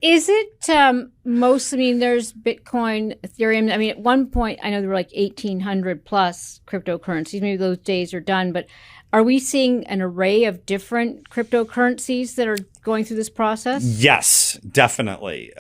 Is it mostly, I mean, there's Bitcoin, Ethereum. I mean, at one point, I know there were like 1,800 plus cryptocurrencies. Maybe those days are done, but are we seeing an array of different cryptocurrencies that are going through this process? Yes, definitely.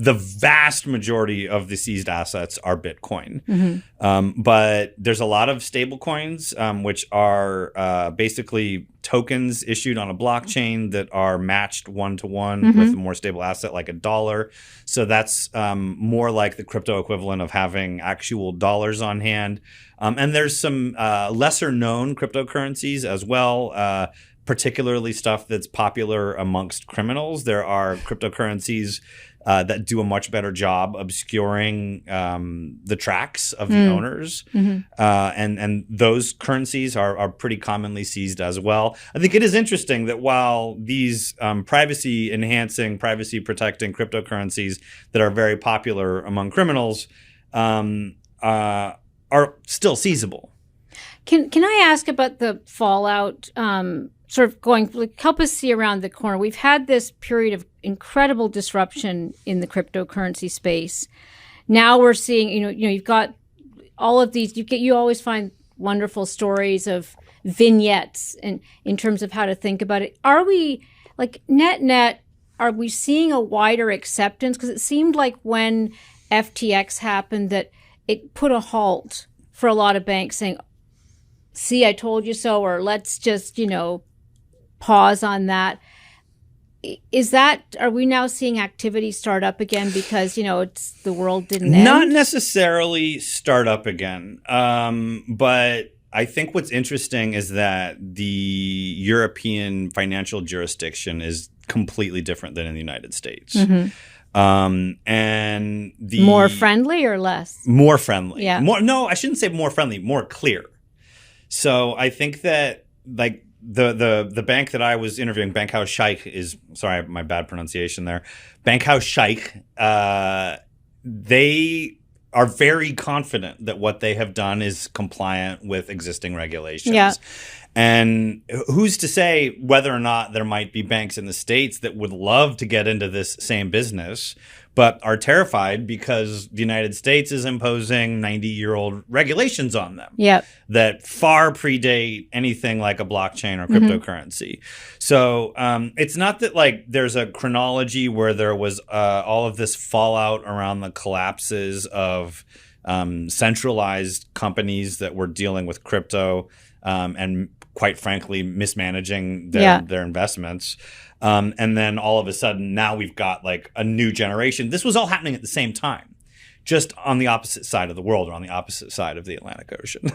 The vast majority of the seized assets are Bitcoin. But there's a lot of stable coins, which are basically tokens issued on a blockchain that are matched one-to-one with a more stable asset like a dollar. So that's more like the crypto equivalent of having actual dollars on hand. And there's some lesser known cryptocurrencies as well, particularly stuff that's popular amongst criminals. There are cryptocurrencies that do a much better job obscuring the tracks of the owners. And those currencies are pretty commonly seized as well. I think it is interesting that while these privacy-enhancing, privacy-protecting cryptocurrencies that are very popular among criminals are still seizable. Can I ask about the fallout? Sort of going, like, help us see around the corner. We've had this period of incredible disruption in the cryptocurrency space. Now we're seeing, you've got all of these. You always find wonderful stories of vignettes and in terms of how to think about it. Are we like net? Are we seeing a wider acceptance? Because it seemed like when FTX happened that it put a halt for a lot of banks, saying, "See, I told you so," or "Let's just pause on that." Are we now seeing activity start up again because, it's the world didn't end? Not necessarily start up again. But I think what's interesting is that the European financial jurisdiction is completely different than in the United States. And more friendly or less? More friendly. Yeah. No, I shouldn't say more friendly, more clear. So I think that like the bank that I was interviewing, Bankhaus Scheich is, sorry, my bad pronunciation there. Bankhaus Scheich, they are very confident that what they have done is compliant with existing regulations. Yeah. And who's to say whether or not there might be banks in the States that would love to get into this same business, but are terrified because the United States is imposing 90-year-old regulations on them that far predate anything like a blockchain or cryptocurrency. So it's not that like there's a chronology where there was all of this fallout around the collapses of centralized companies that were dealing with crypto and quite frankly mismanaging their investments. And then all of a sudden now we've got like a new generation. This was all happening at the same time, just on the opposite side of the world or on the opposite side of the Atlantic Ocean.